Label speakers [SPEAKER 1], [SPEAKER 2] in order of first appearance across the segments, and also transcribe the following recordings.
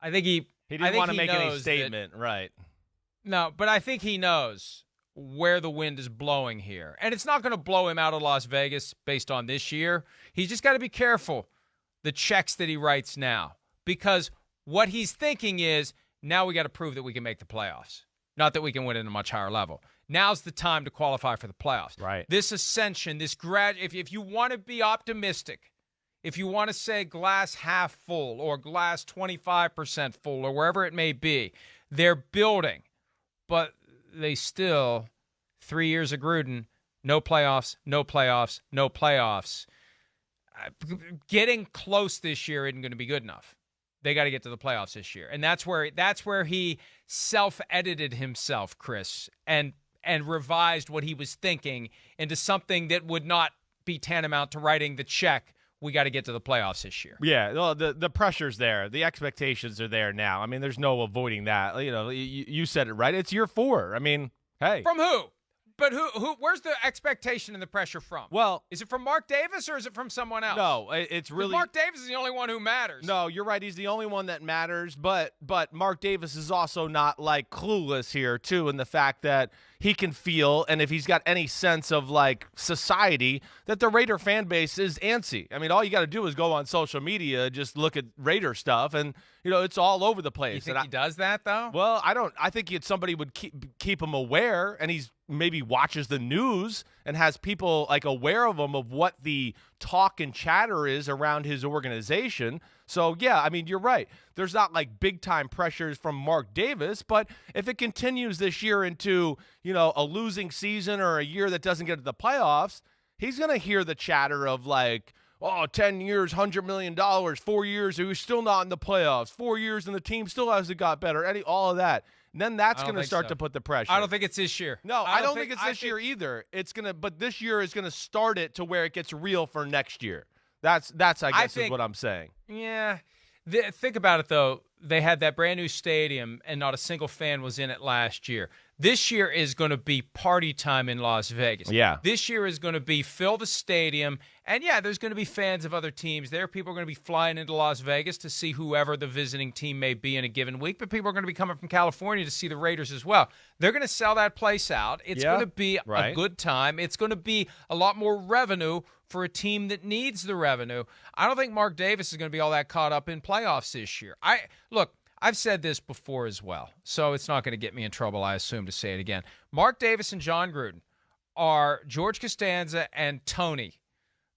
[SPEAKER 1] I think he
[SPEAKER 2] didn't want to make any statement, right?
[SPEAKER 1] No, but I think he knows where the wind is blowing here. And it's not going to blow him out of Las Vegas based on this year. He's just got to be careful the checks that he writes now, because what he's thinking is, now we got to prove that we can make the playoffs, not that we can win at a much higher level. Now's the time to qualify for the playoffs.
[SPEAKER 2] Right.
[SPEAKER 1] This ascension, this if you want to be optimistic, if you want to say glass half full or glass 25% full or wherever it may be, they're building, but they still, 3 years of Gruden, no playoffs, no playoffs, no playoffs. Getting close this year isn't going to be good enough. They got to get to the playoffs this year. And that's where he self-edited himself, Chris, and revised what he was thinking into something that would not be tantamount to writing the check. We got to get to the playoffs this year.
[SPEAKER 2] Yeah, well, the pressure's there. The expectations are there now. I mean, there's no avoiding that. You know, you said it right. It's year 4. I mean, hey.
[SPEAKER 1] From who? But who? Where's the expectation and the pressure from?
[SPEAKER 2] Well,
[SPEAKER 1] is it from Mark Davis or is it from someone else?
[SPEAKER 2] No, it's really
[SPEAKER 1] Mark Davis is the only one who matters.
[SPEAKER 2] No, you're right. He's the only one that matters. But Mark Davis is also not like clueless here too, in the fact that he can feel, and if he's got any sense of like society, that the Raider fan base is antsy. I mean, all you got to do is go on social media, just look at Raider stuff, and you know it's all over the place.
[SPEAKER 1] You think he does that though?
[SPEAKER 2] Well, I don't. I think somebody would keep him aware, and he's maybe watches the news and has people like aware of him of what the talk and chatter is around his organization. So, yeah, I mean, you're right. There's not like big time pressures from Mark Davis, but if it continues this year into, you know, a losing season or a year that doesn't get to the playoffs, he's going to hear the chatter of like, oh, 10 years, $100 million, 4 years, he was still not in the playoffs, 4 years and the team still hasn't got better, all of that. And then that's going to start to put the pressure.
[SPEAKER 1] I don't think it's this year.
[SPEAKER 2] No, I don't think it's this year either. But this year is going to start it to where it gets real for next year. That's I guess is what I'm saying.
[SPEAKER 1] Yeah. Think about it, though. They had that brand new stadium, and not a single fan was in it last year. This year is going to be party time in Las Vegas.
[SPEAKER 2] Yeah.
[SPEAKER 1] This year is going to be fill the stadium. And, yeah, there's going to be fans of other teams there. People are going to be flying into Las Vegas to see whoever the visiting team may be in a given week. But people are going to be coming from California to see the Raiders as well. They're going to sell that place out. It's going to be a good time. It's going to be a lot more revenue for a team that needs the revenue. I don't think Mark Davis is going to be all that caught up in playoffs this year. Look, I've said this before as well, so it's not going to get me in trouble, I assume, to say it again. Mark Davis and Jon Gruden are George Costanza and Tony,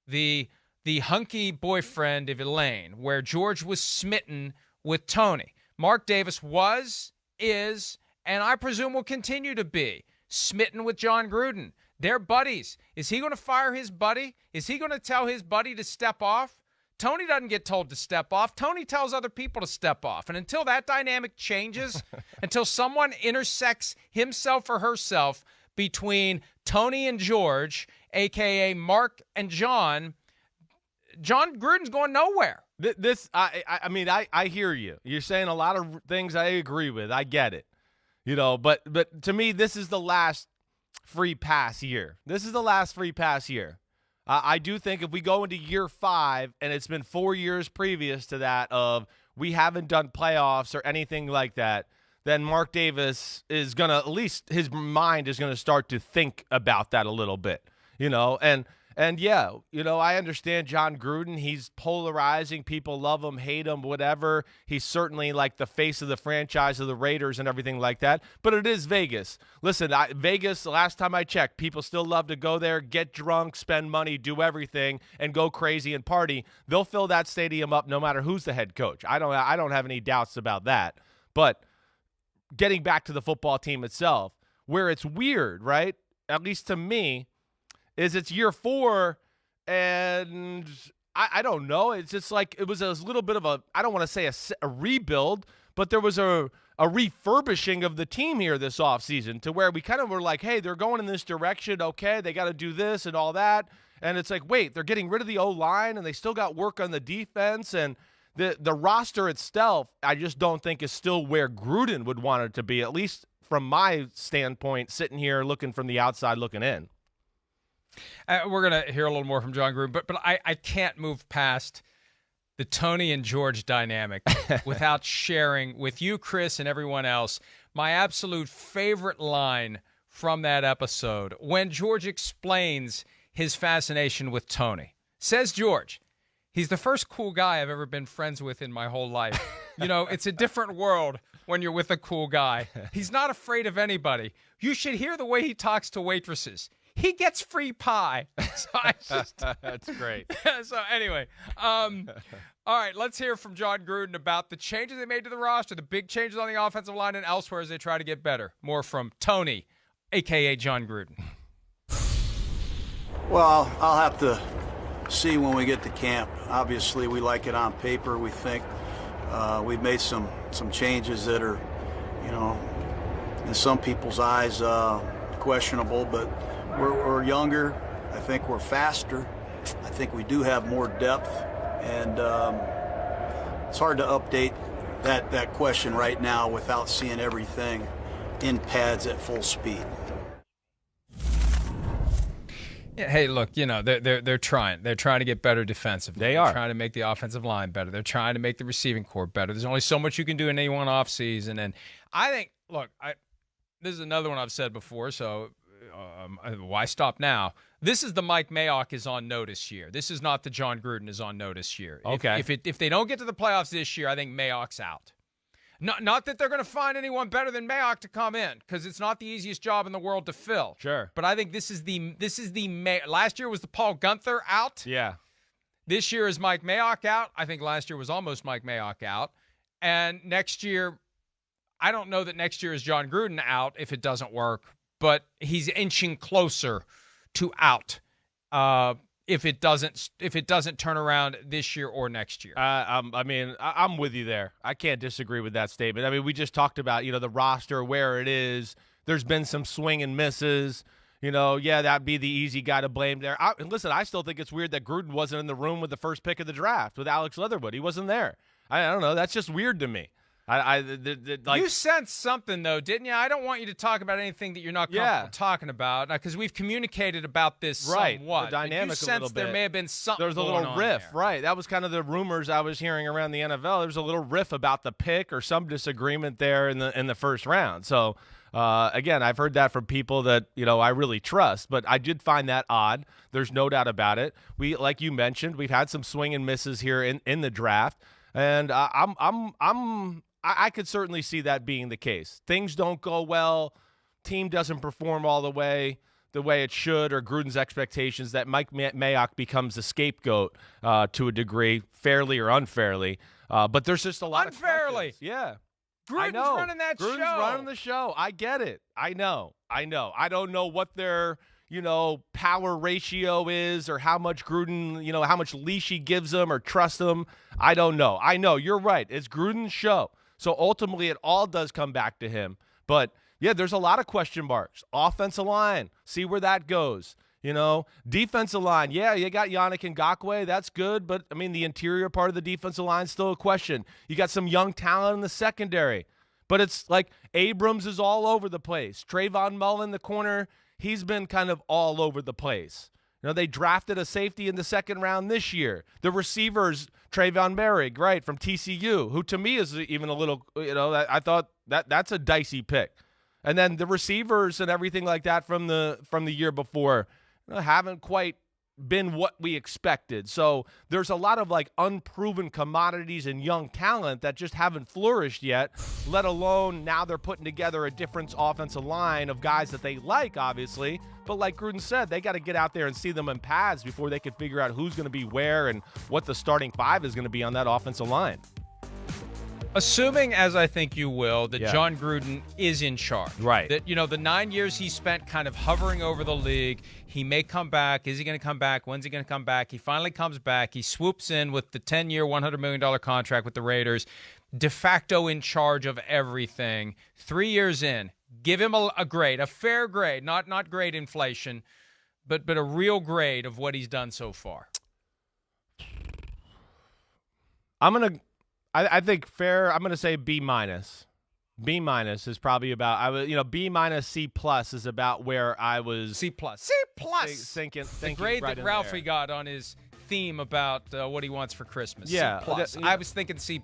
[SPEAKER 1] the hunky boyfriend of Elaine, where George was smitten with Tony. Mark Davis was, is, and I presume will continue to be smitten with Jon Gruden. They're buddies. Is he going to fire his buddy? Is he going to tell his buddy to step off? Tony doesn't get told to step off. Tony tells other people to step off. And until that dynamic changes, until someone intersects himself or herself between Tony and George, a.k.a. Mark and Jon Gruden's going nowhere.
[SPEAKER 2] I hear you. You're saying a lot of things I agree with. I get it. You know, but to me, this is the last free pass year. I do think if we go into year 5, and it's been 4 years previous to that of we haven't done playoffs or anything like that, then Mark Davis is going to, at least his mind is going to start to think about that a little bit, you know, and yeah, you know, I understand Jon Gruden. He's polarizing. People love him, hate him, whatever. He's certainly like the face of the franchise of the Raiders and everything like that. But it is Vegas. Listen, Vegas, last time I checked, people still love to go there, get drunk, spend money, do everything, and go crazy and party. They'll fill that stadium up no matter who's the head coach. I don't have any doubts about that. But getting back to the football team itself, where it's weird, right? At least to me, is it's year 4, and I don't know. It's just like it was a little bit of a, I don't want to say a rebuild, but there was a refurbishing of the team here this offseason to where we kind of were like, hey, they're going in this direction. Okay, they got to do this and all that. And it's like, wait, they're getting rid of the O-line, and they still got work on the defense. And the roster itself, I just don't think is still where Gruden would want it to be, at least from my standpoint, sitting here looking from the outside looking in.
[SPEAKER 1] We're going to hear a little more from Jon Gruden, but I can't move past the Tony and George dynamic without sharing with you, Chris, and everyone else my absolute favorite line from that episode when George explains his fascination with Tony. Says George, he's the first cool guy I've ever been friends with in my whole life. You know, it's a different world when you're with a cool guy. He's not afraid of anybody. You should hear the way he talks to waitresses. He gets free pie. So
[SPEAKER 2] That's great.
[SPEAKER 1] So anyway, all right, let's hear from Jon Gruden about the changes they made to the roster, the big changes on the offensive line and elsewhere as they try to get better. More from Tony, a.k.a. Jon Gruden.
[SPEAKER 3] Well, I'll have to see when we get to camp. Obviously, we like it on paper. We think we've made some changes that are, you know, in some people's eyes questionable, but we're younger. I think we're faster. I think we do have more depth, and it's hard to update that question right now without seeing everything in pads at full speed.
[SPEAKER 1] Yeah, hey, look, you know, they're trying. They're trying to get better defensively. They're trying to make the offensive line better. They're trying to make the receiving corps better. There's only so much you can do in any one offseason. And I think, look, this is another one I've said before, so why stop now? This is the Mike Mayock is on notice year. This is not the Jon Gruden is on notice year.
[SPEAKER 2] Okay.
[SPEAKER 1] If they don't get to the playoffs this year, I think Mayock's out. Not that they're going to find anyone better than Mayock to come in, because it's not the easiest job in the world to fill.
[SPEAKER 2] Sure.
[SPEAKER 1] But I think this is the last year was the Paul Gunther out.
[SPEAKER 2] Yeah.
[SPEAKER 1] This year is Mike Mayock out. I think last year was almost Mike Mayock out. And next year, I don't know that next year is Jon Gruden out if it doesn't work, but he's inching closer to out if it doesn't turn around this year or next year.
[SPEAKER 2] I mean, I'm with you there. I can't disagree with that statement. I mean, we just talked about, you know, the roster, where it is. There's been some swing and misses. You know, yeah, that'd be the easy guy to blame there. Listen, I still think it's weird that Gruden wasn't in the room with the first pick of the draft with Alex Leatherwood. He wasn't there. I don't know. That's just weird to me.
[SPEAKER 1] You sensed something, though, didn't you? I don't want you to talk about anything that you're not comfortable talking about, because we've communicated about this somewhat.
[SPEAKER 2] The dynamic
[SPEAKER 1] you
[SPEAKER 2] a little
[SPEAKER 1] bit.
[SPEAKER 2] There
[SPEAKER 1] may have been something.
[SPEAKER 2] There's a little riff, right? That was kind of the rumors I was hearing around the NFL. There was a little riff about the pick or some disagreement there in the first round. So, again, I've heard that from people that, you know, I really trust, but I did find that odd. There's no doubt about it. We, like you mentioned, we've had some swing and misses here in the draft, and I could certainly see that being the case. Things don't go well, team doesn't perform all the way it should, or Gruden's expectations, that Mike Mayock becomes the scapegoat to a degree, fairly or unfairly. But there's just a lot of questions. Yeah.
[SPEAKER 1] Gruden's running that show.
[SPEAKER 2] Gruden's running the show. I get it. I know. I don't know what their, you know, power ratio is, or how much Gruden, you know, how much leash he gives them or trusts them. I don't know. I know. You're right. It's Gruden's show. So ultimately, it all does come back to him. But, yeah, there's a lot of question marks. Offensive line, see where that goes. You know, defensive line, yeah, you got Yannick Ngakoue. That's good. But, I mean, the interior part of the defensive line is still a question. You got some young talent in the secondary. But it's like Abrams is all over the place. Trayvon Mullen, the corner, he's been kind of all over the place. You know, they drafted a safety in the second round this year. The receivers, Trayvon Merrick, right, from TCU, who to me is even a little, you know, I thought that's a dicey pick. And then the receivers and everything like that from the year before, you know, haven't quite been what we expected. So there's a lot of like unproven commodities and young talent that just haven't flourished yet, let alone now they're putting together a different offensive line of guys that they like, obviously. But like Gruden said, they got to get out there and see them in pads before they can figure out who's going to be where and what the starting five is going to be on that offensive line.
[SPEAKER 1] Assuming, as I think you will, that Jon Gruden is in charge.
[SPEAKER 2] Right.
[SPEAKER 1] That, you know, the 9 years he spent kind of hovering over the league, he may come back. Is he going to come back? When's he going to come back? He finally comes back. He swoops in with the 10-year, $100 million contract with the Raiders, de facto in charge of everything. 3 years in, give him a grade, a fair grade, not grade inflation, but a real grade of what he's done so far.
[SPEAKER 2] I think fair. I'm going to say B minus. B minus is probably about. B minus C plus is about where I was.
[SPEAKER 1] C plus. C plus.
[SPEAKER 2] Thinking
[SPEAKER 1] the grade
[SPEAKER 2] right
[SPEAKER 1] that Ralphie got on his theme about what he wants for Christmas.
[SPEAKER 2] Yeah,
[SPEAKER 1] C+. I was thinking C+.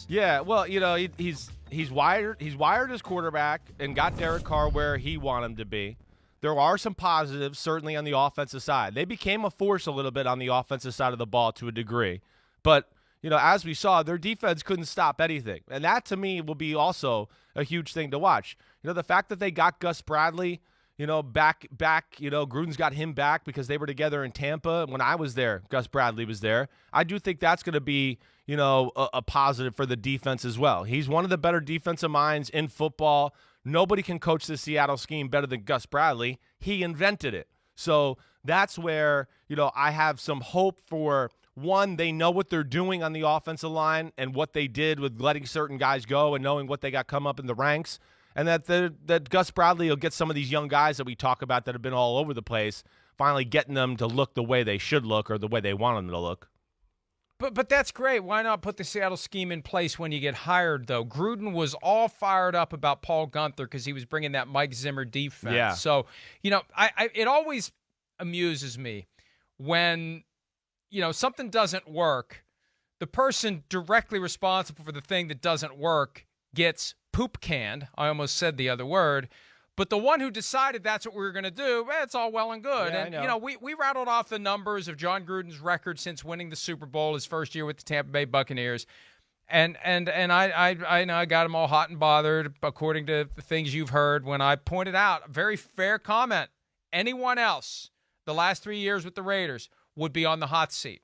[SPEAKER 2] Yeah, well, you know, he's wired his quarterback and got Derek Carr where he wanted him to be. There are some positives, certainly on the offensive side. They became a force a little bit on the offensive side of the ball to a degree. But, you know, as we saw, their defense couldn't stop anything. And that, to me, will be also a huge thing to watch. You know, the fact that they got Gus Bradley, you know, back, you know, Gruden's got him back because they were together in Tampa. When I was there, Gus Bradley was there. I do think that's going to be, you know, a positive for the defense as well. He's one of the better defensive minds in football. Nobody can coach the Seattle scheme better than Gus Bradley. He invented it. So that's where, you know, I have some hope for, one, they know what they're doing on the offensive line and what they did with letting certain guys go and knowing what they got come up in the ranks. And that Gus Bradley will get some of these young guys that we talk about that have been all over the place, finally getting them to look the way they should look or the way they want them to look.
[SPEAKER 1] But that's great. Why not put the Seattle scheme in place when you get hired, though? Gruden was all fired up about Paul Gunther because he was bringing that Mike Zimmer defense.
[SPEAKER 2] Yeah.
[SPEAKER 1] So, you know, it always amuses me when, you know, something doesn't work. The person directly responsible for the thing that doesn't work gets poop canned. I almost said the other word. But the one who decided that's what we were going to do, it's all well and good.
[SPEAKER 2] Yeah,
[SPEAKER 1] and, you know, we rattled off the numbers of Jon Gruden's record since winning the Super Bowl his first year with the Tampa Bay Buccaneers. And I know I got them all hot and bothered, according to the things you've heard, when I pointed out a very fair comment. Anyone else, the last 3 years with the Raiders, would be on the hot seat.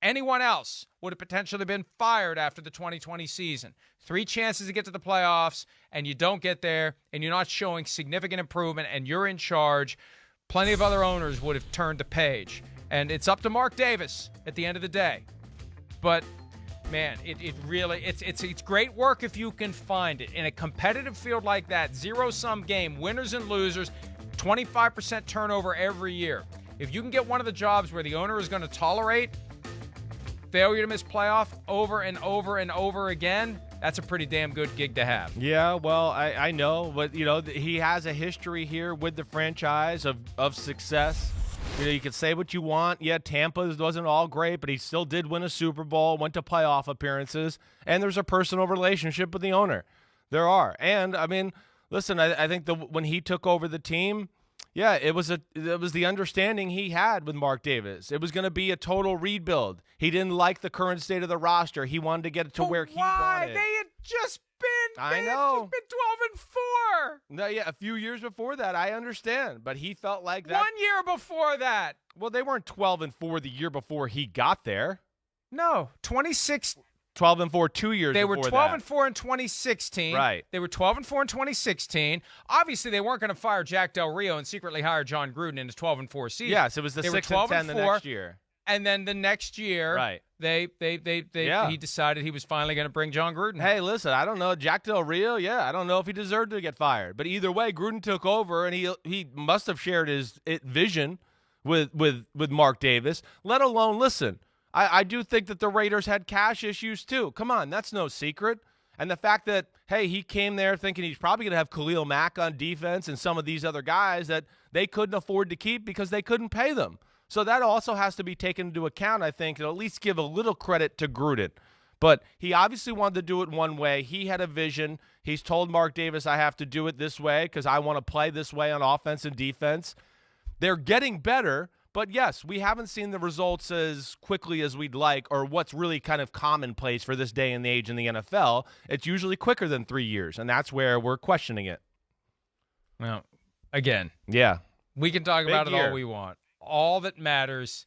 [SPEAKER 1] Anyone else would have potentially been fired after the 2020 season. 3 chances to get to the playoffs, and you don't get there, and you're not showing significant improvement, and you're in charge. Plenty of other owners would have turned the page. And it's up to Mark Davis at the end of the day. But, man, it's great work if you can find it. In a competitive field like that, zero-sum game, winners and losers, 25% turnover every year. If you can get one of the jobs where the owner is going to tolerate failure to miss playoff over and over and over again, that's a pretty damn good gig to have.
[SPEAKER 2] Yeah, well, I know, but, you know, he has a history here with the franchise of success. You know, you can say what you want. Yeah, Tampa wasn't all great, but he still did win a Super Bowl, went to playoff appearances, and there's a personal relationship with the owner. There are. And, I mean, listen, I think when he took over the team, yeah, it was the understanding he had with Mark Davis. It was going to be a total rebuild. He didn't like the current state of the roster. He wanted to get it to where he wanted.
[SPEAKER 1] They had just been.
[SPEAKER 2] I know.
[SPEAKER 1] Just been 12-4.
[SPEAKER 2] No, yeah, a few years before that, I understand, but he felt like that.
[SPEAKER 1] 1 year before that.
[SPEAKER 2] Well, they weren't 12-4 the year before he got there.
[SPEAKER 1] No, 26.
[SPEAKER 2] 12-4 2 years
[SPEAKER 1] They
[SPEAKER 2] before
[SPEAKER 1] were 12-4 in 2016.
[SPEAKER 2] Right.
[SPEAKER 1] They were 12-4 in 2016. Obviously, they weren't going to fire Jack Del Rio and secretly hire Jon Gruden in his 12-4 season.
[SPEAKER 2] Yes, it was the 6-10 the next year.
[SPEAKER 1] And then the next year,
[SPEAKER 2] right.
[SPEAKER 1] He decided he was finally going to bring Jon Gruden.
[SPEAKER 2] Hey, listen, I don't know. Jack Del Rio, I don't know if he deserved to get fired. But either way, Gruden took over, and he must have shared his vision with Mark Davis, let alone, listen, I do think that the Raiders had cash issues too. Come on, that's no secret. And the fact that, hey, he came there thinking he's probably going to have Khalil Mack on defense and some of these other guys that they couldn't afford to keep because they couldn't pay them. So that also has to be taken into account, I think, and at least give a little credit to Gruden. But he obviously wanted to do it one way. He had a vision. He's told Mark Davis, I have to do it this way because I want to play this way on offense and defense. They're getting better, but yes, we haven't seen the results as quickly as we'd like or what's really kind of commonplace for this day and age in the NFL. It's usually quicker than 3 years, and that's where we're questioning it.
[SPEAKER 1] Well, again,
[SPEAKER 2] yeah,
[SPEAKER 1] we can talk about it all we want. All that matters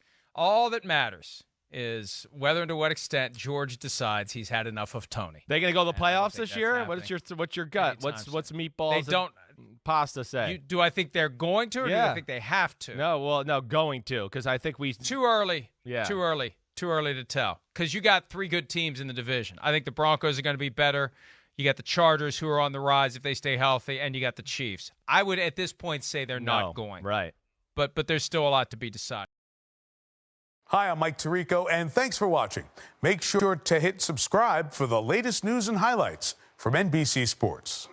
[SPEAKER 1] is whether and to what extent George decides he's had enough of Tony.
[SPEAKER 2] They going to go to the playoffs this year? What's your gut? What's meatballs
[SPEAKER 1] they don't,
[SPEAKER 2] and pasta say?
[SPEAKER 1] Do I think they're going to, or do I think they have to?
[SPEAKER 2] No, going to, because I think
[SPEAKER 1] too early.
[SPEAKER 2] Yeah,
[SPEAKER 1] too early to tell. Because you got 3 good teams in the division. I think the Broncos are going to be better. You got the Chargers, who are on the rise if they stay healthy, and you got the Chiefs. I would at this point say they're not going.
[SPEAKER 2] Right.
[SPEAKER 1] But there's still a lot to be decided.
[SPEAKER 4] Hi, I'm Mike Tirico, and thanks for watching. Make sure to hit subscribe for the latest news and highlights from NBC Sports.